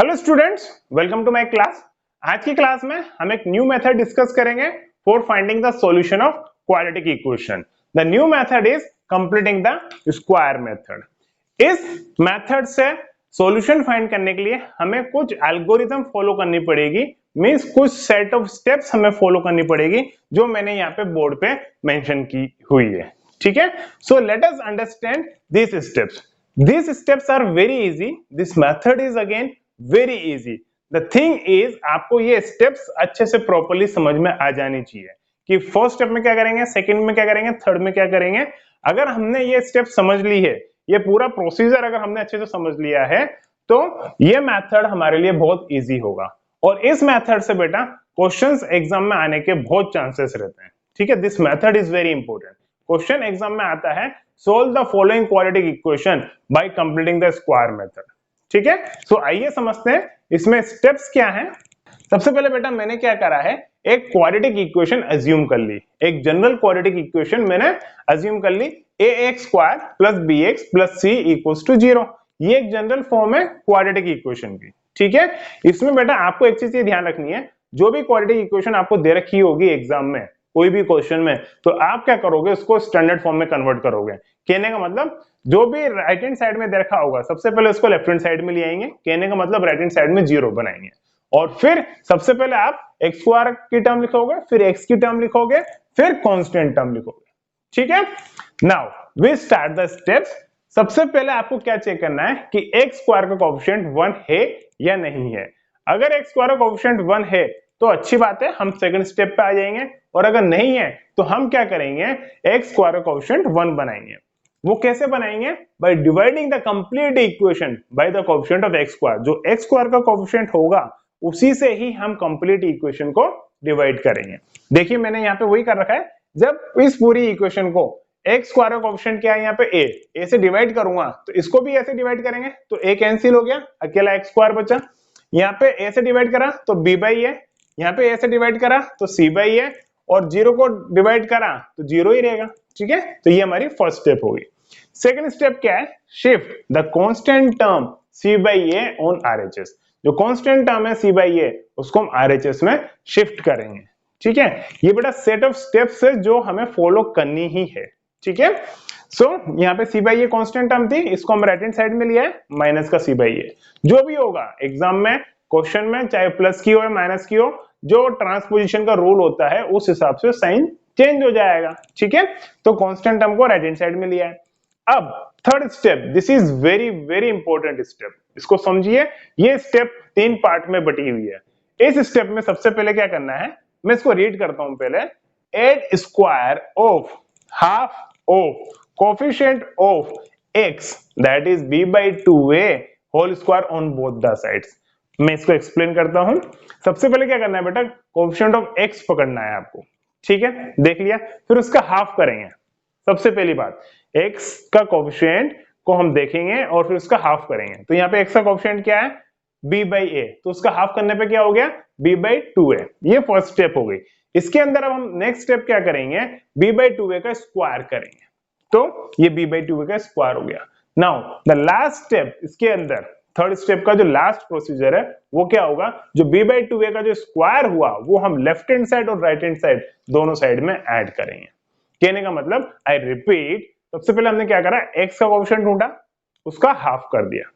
Hello students, welcome to my class. आज की class में हम एक न्यू मेथड डिस्कस करेंगे for finding the solution of quadratic equation. The new method is completing the square method. इस method से solution find करने के लिए हमें कुछ एल्गोरिथम फॉलो करनी पड़ेगी, मींस कुछ सेट ऑफ स्टेप्स हमें फॉलो करनी पड़ेगी जो मैंने यहाँ पे बोर्ड पे मेंशन की हुई है। ठीक है, so let us understand this steps. These steps are very easy. This method is again very easy. The thing is आपको ये steps अच्छे से properly समझ में आ जानी चाहिए कि फर्स्ट स्टेप में क्या करेंगे, सेकंड में क्या करेंगे, थर्ड में क्या करेंगे। अगर हमने ये स्टेप समझ ली है, ये पूरा प्रोसीजर अगर हमने अच्छे से समझ लिया है तो ये मेथड हमारे लिए बहुत इजी होगा। और इस मेथड से बेटा क्वेश्चंस एग्जाम में आने के बहुत चांसेस रहते हैं। ठीक है, this method is very important. Question exam में आता है solve the following quadratic equation by completing the square method। ठीक है, सो आइए समझते हैं इसमें स्टेप्स क्या हैं। सबसे पहले बेटा मैंने क्या करा है, एक क्वाड्रेटिक इक्वेशन अज्यूम कर ली, एक जनरल क्वाड्रेटिक इक्वेशन मैंने अज्यूम कर ली, ax square plus bx plus c equals to 0। ये एक जनरल फॉर्म है क्वाड्रेटिक इक्वेशन की। ठीक है, इसमें बेटा आपको एक चीज ध्यान रखनी है, जो भी क्वाड्रेटिक इक्वेशन आपको दे रखी होगी एग्जाम में कोई भी क्वेश्चन में, तो आप क्या करोगे, उसको स्टैंडर्ड फॉर्म में कन्वर्ट करोगे। कहने का मतलब जो भी राइट हैंड साइड में दे रखा होगा सबसे पहले उसको लेफ्ट हैंड साइड में ले आएंगे, कहने का मतलब राइट हैंड साइड में 0 बनाएंगे, और फिर सबसे पहले आप एक्स स्क्वायर की टर्म लिखोगे, फिर एक्स की टर्म लिखोगे, फिर कांस्टेंट टर्म लिखोगे। ठीक है, now we start the steps. सबसे पहले आपको क्या चेक करना है कि एक्स स्क्वायर का कोएफिशिएंट 1 है या नहीं है। अगर एक्स स्क्वायर का कोएफिशिएंट 1 है तो अच्छी बात है, हम सेकंड स्टेप पे आ जाएंगे, और अगर नहीं है तो हम क्या करेंगे, एक्स स्क्वायर का कोएफिशिएंट 1 बनाएंगे। वो कैसे बनाएंगे, by dividing the complete equation by the coefficient of x square. जो एक्स स्क्वायर का कोएफिशिएंट होगा उसी से ही हम कंप्लीट इक्वेशन को डिवाइड करेंगे। देखिए मैंने यहाँ पे वही कर रखा है, जब इस पूरी इक्वेशन को एक्स स्क्वायर का कोएफिशिएंट क्या है यहाँ पे ए से डिवाइड करूंगा तो इसको भी ऐसे डिवाइड करेंगे, तो ए कैंसिल हो गया, अकेला एक्स स्क्वायर बचा। यहाँ पे ए से डिवाइड करा तो बी बाई ए, यहाँ पे ए से डिवाइड करा तो सी बाई ए, और 0 को डिवाइड करा तो 0 ही रहेगा। ठीक है, तो ये हमारी फर्स्ट स्टेप होगी। सेकंड स्टेप क्या है, shift the constant term c by a on RHS. जो कांस्टेंट टर्म है सी बाई ए उसको हम आरएचएस में शिफ्ट करेंगे। ठीक है, ये बेटा सेट ऑफ स्टेप्स है जो हमें फॉलो करनी ही है। ठीक है, सो यहाँ पे सी बाई ए कांस्टेंट टर्म थी, इसको हम राइट हैंड साइड में लिया है, माइनस का सी बाई ए। जो भी होगा एग्जाम में क्वेश्चन में, चाहे प्लस की हो या माइनस की हो, जो ट्रांसपोजिशन का रूल होता है उस हिसाब से साइन चेंज हो जाएगा। ठीक है, तो कांस्टेंट टर्म को राइट हैंड साइड में लिया है। अब third step, this is very very important step, इसको समझिए। ये स्टेप 3 पार्ट में बटी हुई है। इस स्टेप में सबसे पहले क्या करना है, मैं इसको रीड करता हूं पहले। Add square of half of coefficient of x that is b by 2a whole square on both the sides. मैं इसको एक्सप्लेन करता हूं। सबसे पहले क्या करना है बेटा, कोएफिशिएंट ऑफ x पकड़ना है आपको। ठीक है, देख लिया, फिर उसका हाफ करेंगे। सबसे पहली बात, x का कोएफिशिएंट को हम देखेंगे और फिर उसका हाफ करेंगे। तो यहाँ पे x का कोएफिशिएंट क्या है, b by a, तो उसका हाफ करने पे क्या हो गया, b by 2a। ये फर्स्ट स्टेप हो गई। इसके अंदर अब हम नेक्स्ट स्टेप क्या करेंगे, b by 2a का स्क्वायर करेंगे, तो ये b by 2a का स्क्वायर हो गया। नाउ द लास्ट स्टेप, इसके अंदर थर्ड स्टेप का जो लास्ट प्रोसीजर है वो क्या होगा, जो b by 2a का जो स्क्वायर हुआ वो हम लेफ्ट हैंड साइड और राइट हैंड साइड दोनों साइड में ऐड करेंगे। कहने का मतलब, आई रिपीट, सबसे पहले हमने क्या करा, x का कोएफिशिएंट ढूंढा, उसका हाफ कर दिया,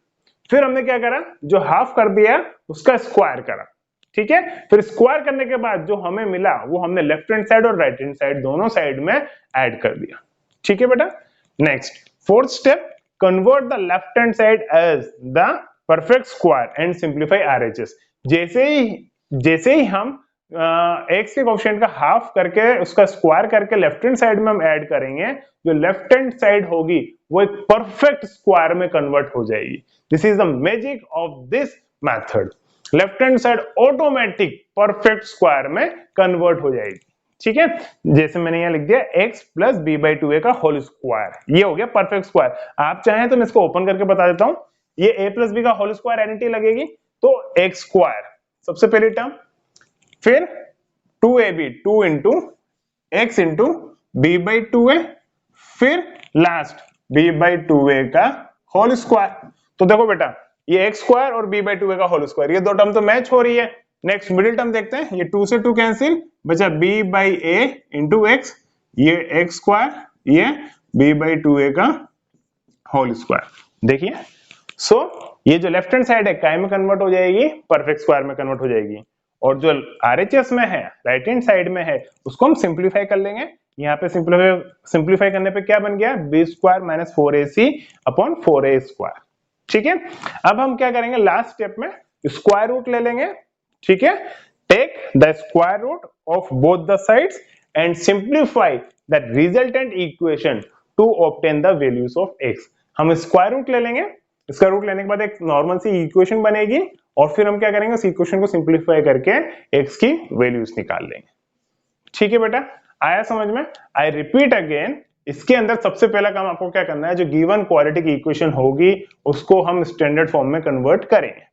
फिर हमने क्या करा, जो हाफ कर दिया उसका स्क्वायर करा। ठीक है, फिर स्क्वायर करने के बाद जो हमें मिला वो हमने लेफ्ट हैंड साइड और राइट हैंड साइड दोनों साइड में ऐड कर दिया। ठीक है बेटा, next fourth step, convert the left hand side as the perfect square and simplify RHS. जैसे ही हम x के कोएफिशिएंट का हाफ करके उसका स्क्वायर करके लेफ्ट हैंड साइड में हम ऐड करेंगे, जो लेफ्ट हैंड साइड होगी वो एक परफेक्ट स्क्वायर में कन्वर्ट हो जाएगी। This is the magic of this method. Left hand side automatic perfect square में कन्वर्ट हो जाएगी। ठीक है, जैसे मैंने यहाँ लिख दिया x plus b by 2a का होल स्क्वायर, ये हो गया परफेक्ट स्क्वायर। आप चाहें तो मैं इसको ओपन करके बता देता हूं, ये a प्लस b का होल स्क्वायर एंटिटी लगेगी, तो x स्क्वायर सबसे पहली टर्म, फिर 2ab 2 into x into b by 2a, फिर लास्ट b by 2a का होल स्क्वायर। तो देखो बेटा ये x स्क्वायर और b बाई 2a का होल स्क्वायर, ये दो टर्म तो मैच हो रही है। नेक्स्ट मिडिल टर्म देखते हैं, ये 2 से 2 कैंसिल, बचा b by a into x, ये x स्क्वायर, ये b बाई 2a का होल स्क्वायर। देखिए सो ये जो लेफ्ट हैंड साइड है काय में कन्वर्ट हो जाएगी, परफेक्ट स्क्वायर में कन्वर्ट हो जाएगी, और जो RHS में है, राइट हैंड साइड में है, उसको हम सिंप्लीफाई कर लेंगे। यहाँ पे सिंप्लीफाई करने पे क्या बन गया, b square minus 4ac upon 4a square. ठीक है, अब हम क्या करेंगे, लास्ट स्टेप में स्क्वायर रूट ले लेंगे। ठीक है, take the square root of both the sides and simplify the resultant equation to obtain the values of x। हम स्क्वायर रूट ले लेंगे, इसका रूट लेने के बाद एक नॉर्मल सी इक्वेशन बनेगी, और फिर हम क्या करेंगे, उस इक्वेशन को सिंप्लीफाई करके x की वैल्यूज निकाल लेंगे। ठीक है बेटा, आया समझ में? आई रिपीट अगेन, इसके अंदर सबसे पहला काम आपको क्या करना है, जो गिवन क्वाड्रेटिक इक्वेशन होगी उसको हम स्टैंडर्ड फॉर्म में कन्वर्ट करेंगे।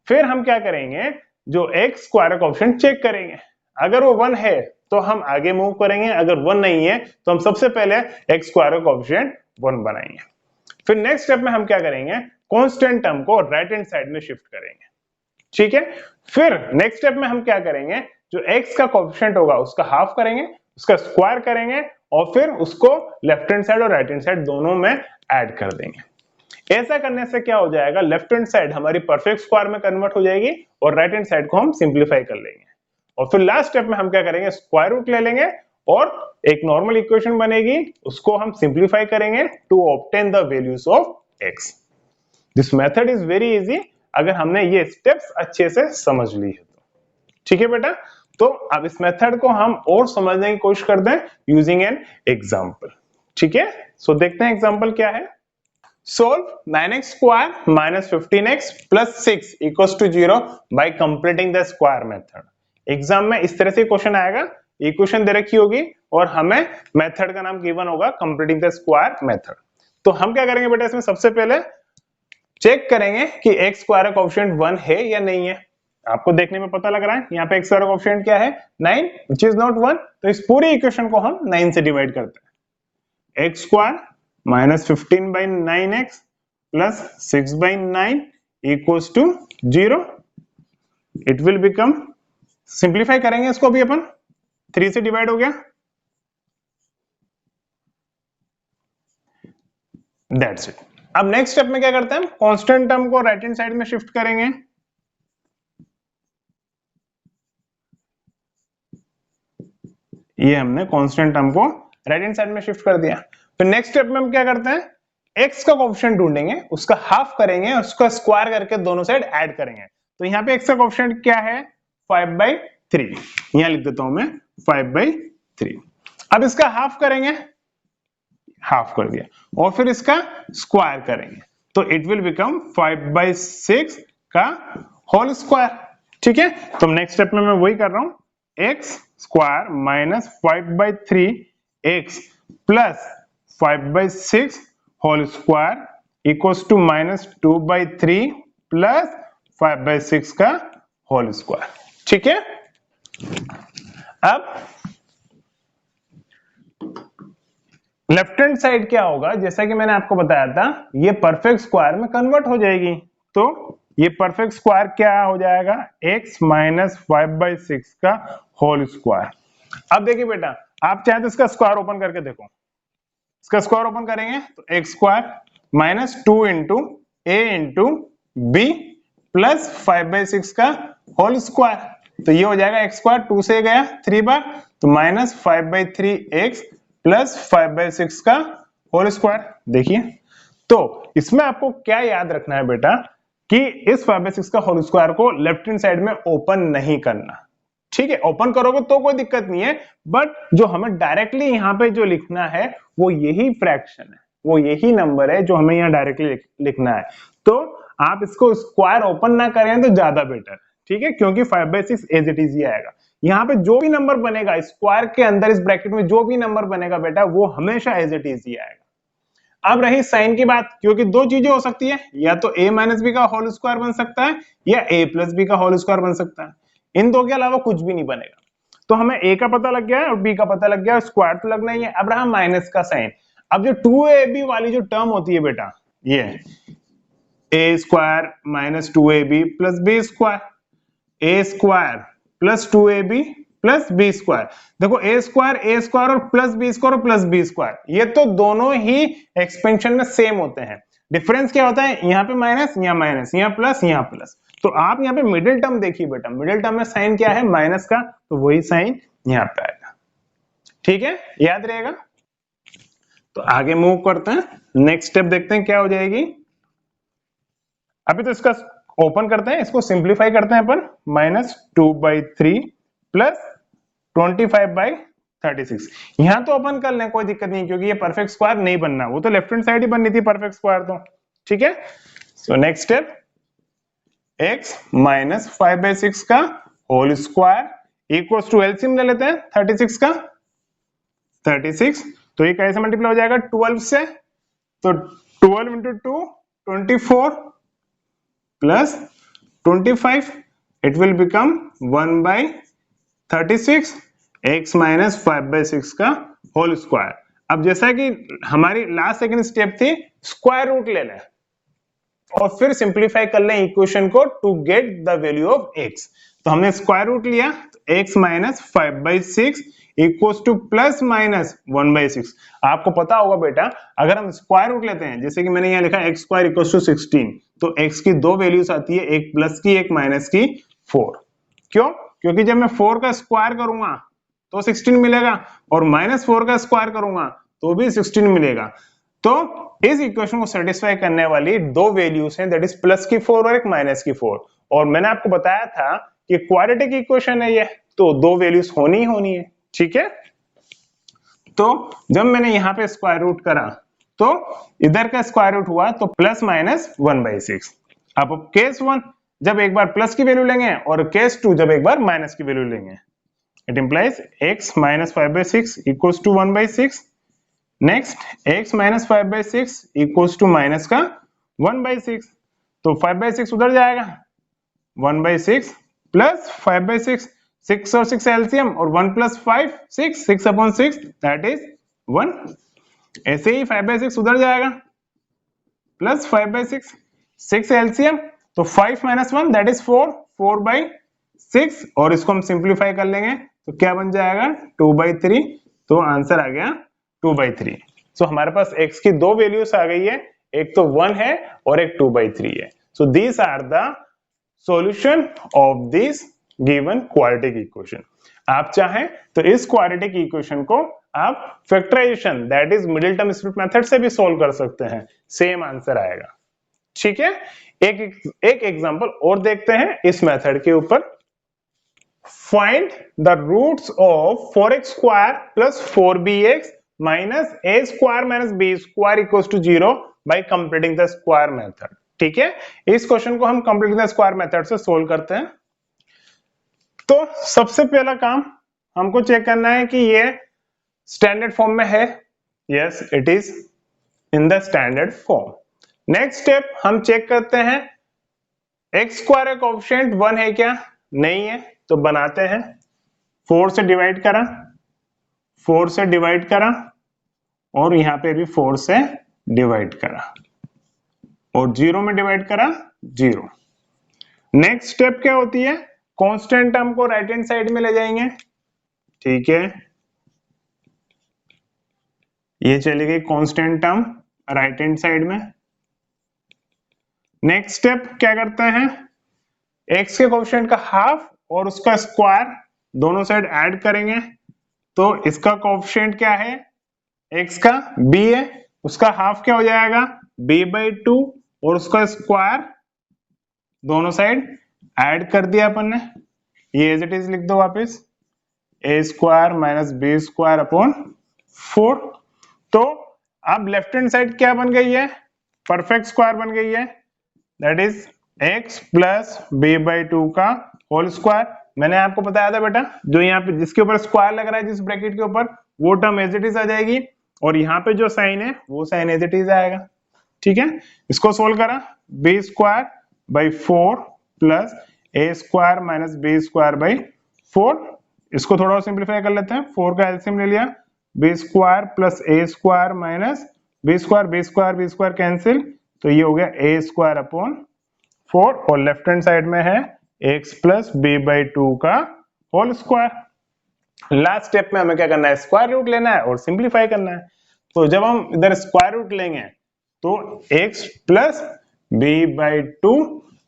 फिर हम क्या करेंगे, जो x स्क्वायर का ऑप्शन चेक करेंगे, अगर वो 1 है तो हम आगे मूव करेंगे, अगर 1 नहीं है तो हम सबसे पहले x स्क्वायर का ऑप्शन 1 बनाएंगे। फिर नेक्स्ट स्टेप में हम क्या करेंगे, कांस्टेंट टर्म को राइट हैंड साइड में शिफ्ट करेंगे। ठीक है, फिर नेक्स्ट स्टेप में हम क्या करेंगे, जो x का कोएफिशिएंट होगा उसका हाफ करेंगे, उसका स्क्वायर करेंगे, और फिर उसको लेफ्ट हैंड साइड और राइट हैंड साइड दोनों में ऐड कर देंगे। ऐसा करने से क्या हो जाएगा, लेफ्ट हैंड साइड हमारी परफेक्ट स्क्वायर में कन्वर्ट हो जाएगी और राइट हैंड साइड को हम सिंप्लीफाई कर लेंगे। और फिर लास्ट स्टेप में हम क्या करेंगे, स्क्वायर रूट ले लेंगे और एक नॉर्मल इक्वेशन बनेगी, उसको हम सिंप्लीफाई करेंगे to obtain the values of x। This method is very easy अगर हमने ये स्टेप्स अच्छे से समझ ली है तो। ठीक है बेटा, तो अब इस मेथड को हम और समझने की कोशिश करते हैं यूजिंग एन एग्जांपल। ठीक है, सो देखते हैं एग्जांपल क्या है। Solve 9x square minus 15x plus 6 equals to 0 by completing the square method। Exam में इस तरह से क्वेश्चन आएगा, इक्वेशन दे रखी होगी और हमें मेथड का नाम गिवन होगा completing the square method। तो हम क्या करेंगे बेटा, इसमें सबसे पहले चेक करेंगे कि x स्क्वायर का कोएफिशिएंट 1 है या नहीं है। आपको देखने में पता लग रहा है यहाँ पे x स्क्वायर का कोएफिशिएंट क्या है, 9, which is not 1। तो इस पूरी इक्वेशन को हम 9 से डिवाइड करते हैं। x square minus 15 by 9x plus 6 by 9 equals to 0। It will become, simplify करेंगे इसको भी अपन, 3 से डिवाइड हो गया, दैट्स इट। अब नेक्स्ट स्टेप में क्या करते हैं, हम कांस्टेंट टर्म को राइट हैंड साइड में शिफ्ट करेंगे। ये हमने कांस्टेंट टर्म को राइट हैंड साइड में शिफ्ट कर दिया। फिर नेक्स्ट स्टेप में हम क्या करते हैं, x का कोएफिशिएंट ढूंढेंगे, उसका हाफ करेंगे और उसका स्क्वायर करके दोनों साइड ऐड करेंगे। तो यहाँ पे x का कोएफिशिएंट क्या है, 5/3। यहाँ लिख देता हूं मैं 5/3। अब इसका हाफ करेंगे, हाफ कर दिया, और फिर इसका स्क्वायर करेंगे, तो इट विल बिकम 5/6 का होल स्क्वायर। ठीक है, तो नेक्स्ट स्टेप में मैं वही कर रहा हूं, x square minus 5/3x plus 5/6 whole square equals to minus 2/3 plus 5/6 का होल स्क्वायर। ठीक है, अब लेफ्ट हैंड साइड क्या होगा, जैसा कि मैंने आपको बताया था, ये परफेक्ट स्क्वायर में कन्वर्ट हो जाएगी। तो ये परफेक्ट स्क्वायर क्या हो जाएगा, x माइनस 5/6 का होल स्क्वायर। अब देखिए बेटा, आप चाहे तो इसका स्क्वायर ओपन करके देखो, इसका स्क्वायर ओपन करेंगे तो x square minus 2 into a into b plus 5/6 का होल स्क्वायर। तो ये हो जाएगा x स्क्वायर, 2 से गया 3 बार, तो माइनस 5/3x प्लस 5/6 का होल स्क्वायर। देखिए, तो इसमें आपको क्या याद रखना है बेटा, कि इस 5/6 का होल स्क्वायर को लेफ्ट हैंड साइड में ओपन नहीं करना। ठीक है, ओपन करोगे तो कोई दिक्कत नहीं है, बट जो हमें डायरेक्टली यहाँ पे जो लिखना है वो यही फ्रैक्शन है, वो यही नंबर है जो हमें यहाँ डायरेक्टली लिखना है। तो आप इसको स्क्वायर ओपन ना करें तो ज्यादा बेटर। ठीक है, क्योंकि 5/6 एज इट इज ही आएगा। यहाँ पे जो भी नंबर बनेगा स्क्वायर के अंदर, इस ब्रैकेट में जो भी नंबर बनेगा बेटा, वो हमेशा एज इट इज ही आएगा। अब रही साइन की बात, क्योंकि दो चीजें हो सकती है, या तो a माइनस बी का होल स्क्वायर बन सकता है या a प्लस बी का होल स्क्वायर बन सकता है। इन दो के अलावा कुछ भी नहीं बनेगा। तो हमें a का पता लग गया है और b का पता लग गया है, स्क्वायर तो लगना ही है। अब रहा माइनस का साइन। अब जो 2ab वाली जो टर्म होती है बेटा, ये A square minus 2ab plus B square, A square plus 2ab plus B square. देखो ए स्क्वायर और प्लस बी स्क्वायर, ये तो दोनों ही एक्सपेंशन में सेम होते हैं। डिफरेंस क्या होता है, यहाँ पे माइनस, यहाँ माइनस, यहाँ प्लस, यहाँ प्लस। तो आप यहाँ पे मिडिल टर्म देखिए बेटा, मिडिल टर्म में साइन क्या है, माइनस का, तो वही साइन यहाँ पे आएगा। ठीक है, याद रहेगा। तो आगे मूव करते हैं, नेक्स्ट स्टेप देखते हैं क्या हो जाएगी। अभी तो इसका ओपन करते हैं, इसको सिंप्लीफाई करते हैं अपन, -2/3 प्लस 25/36। यहां तो ओपन कर लें, कोई दिक्कत नहीं, क्योंकि ये परफेक्ट स्क्वायर नहीं बनना, वो तो लेफ्ट हैंड साइड ही बननी थी परफेक्ट स्क्वायर तो। ठीक है, so next step, x minus 5/6 का whole square equals to, LCM ले लेते हैं 36 का, 36, तो ये कैसे मल्टीप्लाई हो जाएगा 12 से, तो 12 into 2 24 plus 25, it will become 1/36 x minus 5/6 का होल स्क्वायर। अब जैसा कि हमारी लास्ट सेकंड स्टेप थी, स्क्वायर रूट ले लें और फिर सिंप्लीफाई कर लें इक्वेशन को to get the value of x। तो हमने स्क्वायर रूट लिया, तो x minus 5/6 equals to plus minus 1/6। आपको पता होगा बेटा, अगर हम स्क्वायर रूट लेते हैं, जैसे कि मैंने यहाँ लिखा x स्क्वायर इक्वल्स टू 16, तो x की दो वैल्यूज आती है, एक प्लस की एक माइनस की 4। क्यों? क्योंकि जब मैं 4 का स्क्वायर करूंगा तो 16 मिलेगा, और -4 का स्क्वायर करूंगा तो भी 16 मिलेगा। तो इस इक्वेशन को सेटिस्फाई करने वाली दो वैल्यूज हैं, दैट इज प्लस की 4 और एक माइनस की 4। और मैंने आपको बताया था कि क्वाड्रेटिक इक्वेशन है ये, तो दो वैल्यूज होनी ही होनी है। ठीक है, तो जब मैंने यहाँ पे स्क्वायर रूट करा तो इधर का स्क्वायर रूट हुआ, तो प्लस माइनस 1/6। अब केस 1 जब एक बार प्लस की वैल्यू लेंगे, और केस 2 जब एक बार माइनस की वैल्यू लेंगे, it implies x minus 5/6 equals to 1/6। Next x minus 5/6 equals to minus का 1/6, तो 5/6 उधर जाएगा, 1/6 प्लस 5/6, 6 और 6 एलसीएम, और 1 प्लस 5 6, 6/6 दैट इज 1। ऐसे ही 5/6 उधर जाएगा, प्लस 5/6, 6 एलसीएम, तो 5 माइनस 1 दैट इज 4, 4/6, और इसको हम सिंप्लीफाई कर लेंगे तो क्या बन जाएगा 2/3। तो आंसर आ गया 2/3। सो हमारे पास x की दो वैल्यूज आ गई है, एक तो 1 है और एक 2/3 है। So these are the solution of this given quadratic equation. आप चाहें तो इस क्वाड्रेटिक इक्वेशन को आप factorisation, that is middle term split method से भी सॉल्व कर सकते हैं, सेम आंसर आएगा। ठीक है, एक एग्जांपल और देखते हैं इस मेथड के ऊपर। Find the roots of 4x square plus 4bx minus a square minus b square equals to 0 by completing the square method. ठीक है, इस क्वेश्चन को हम कंप्लीटिंग द स्क्वायर मेथड से सोल्व करते हैं। तो सबसे पहला काम हमको चेक करना है कि ये स्टैंडर्ड फॉर्म में है। Yes, it is in the standard form. Next step हम चेक करते हैं x स्क्वायर का कोएफिशिएंट 1 है क्या, नहीं है, तो बनाते हैं 4 से डिवाइड करा, 4 से डिवाइड करा, और यहां पे भी 4 से डिवाइड करा, और 0 में डिवाइड करा 0। नेक्स्ट स्टेप क्या होती है, कांस्टेंट टर्म को राइट हैंड साइड में ले जाएंगे। ठीक है, ये चली गई constant term right hand side में। नेक्स्ट स्टेप क्या करते हैं, x के कोएफिशिएंट का हाफ और उसका स्क्वायर दोनों साइड ऐड करेंगे, तो इसका कोएफिशिएंट क्या है, x का b है, उसका हाफ क्या हो जाएगा b/2, और उसका स्क्वायर दोनों साइड ऐड कर दिया अपन ने, ये एज इट इज लिख दो वापस, a square minus b square upon 4। तो अब लेफ्ट हैंड साइड क्या बन गई है, परफेक्ट स्क्वायर बन गई है, that is x plus b/2 का होल स्क्वायर। मैंने आपको बताया था बेटा, जो यहाँ पे जिसके ऊपर स्क्वायर लग रहा है, जिस ब्रैकेट के ऊपर, वो टर्म एज इट इज आ जाएगी, और यहाँ पे जो साइन है वो साइन एज इट इज आएगा। ठीक है, इसको सोल्व करा, b square by 4 plus a square minus b square by 4। इसको थोड़ा सिंप्लीफाई कर लेते हैं, 4 का एलसीएम ले लिया, b square plus a square minus b square cancel, तो ये हो गया a स्क्वायर अपॉन 4 और लेफ्ट हैंड साइड में है x प्लस b बाई 2 का होल स्क्वायर। लास्ट स्टेप में हमें क्या करना है, स्क्वायर रूट लेना है और सिंप्लीफाई करना है। तो जब हम इधर स्क्वायर रूट लेंगे तो x plus b by 2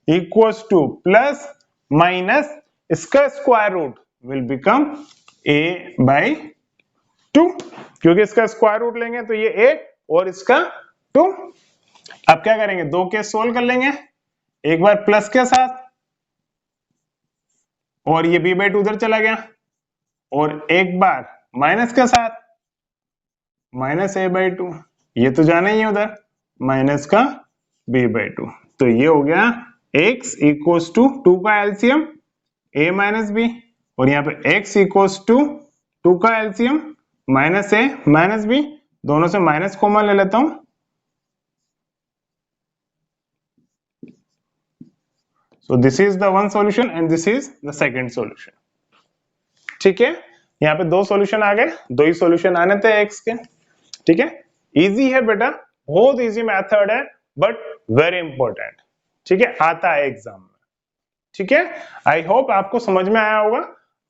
equals to plus minus इसका square root will become a by 2, क्योंकि इसका स्क्वायर रूट लेंगे तो ये a और इसका 2। अब क्या करेंगे, दो केस सोल्व कर लेंगे, एक बार प्लस के साथ और ये b बाई 2 उधर चला गया, और एक बार माइनस के साथ माइनस a बाई 2, ये तो जाना ही है उधर माइनस का b बाई 2। तो ये हो गया x इक्वल्स टू 2 का एलसीएम a माइनस b, और यहाँ पे x इक्वल्स टू 2 का LCM minus a minus b, दोनों से माइनस कॉमन ले लेता हूं। So this is the one solution and this is the second solution। ठीक है, यहाँ पे दो सॉल्यूशन आ गए, दो ही सॉल्यूशन आने थे x के। ठीक है, इजी है बेटा, बहुत इजी मेथड है बट वेरी इंपॉर्टेंट। ठीक है, आता है एग्जाम में। ठीक है, आई होप आपको समझ में आया होगा।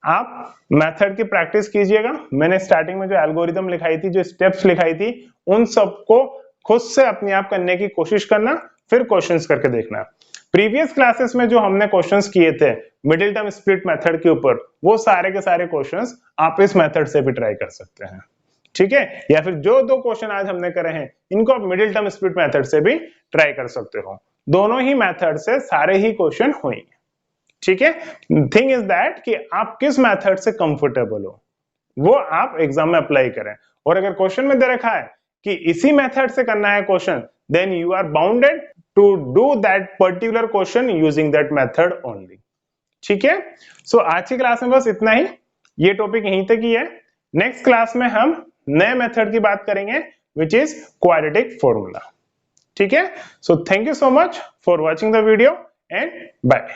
आप मेथड की प्रैक्टिस कीजिएगा। मैंने स्टार्टिंग में जो एल्गोरिथम लिखाई थी, जो स्टेप्स लिखाई थी, उन सबको खुद से अपने आप करने की कोशिश करना, फिर क्वेश्चंस करके देखना। प्रीवियस क्लासेस में जो हमने क्वेश्चंस किए थे मिडिल टर्म स्प्लिट मेथड के ऊपर, वो सारे के सारे क्वेश्चंस आप इस मेथड से भी ट्राई कर सकते हैं। ठीक है, या फिर जो दो क्वेश्चन आज हमने करे हैं इनको आप मिडिल टर्म स्प्लिट मेथड से भी ट्राई कर सकते हो। दोनों ही मेथड से सारे ही क्वेश्चन होंगे। ठीक है, थिंग इज दैट कि आप किस मेथड से कंफर्टेबल हो वो आप एग्जाम में अप्लाई करें। और अगर क्वेश्चन में दे रखा है कि इसी मेथड से करना है question, then you are bounded to do that particular question using that method only. ठीक है, सो आज की क्लास में बस इतना ही, ये टॉपिक यहीं तक ही है। नेक्स्ट क्लास में हम नए मेथड की बात करेंगे विच इज क्वाड्रेटिक फॉर्मूला। ठीक है, so thank you so much for watching the video and bye.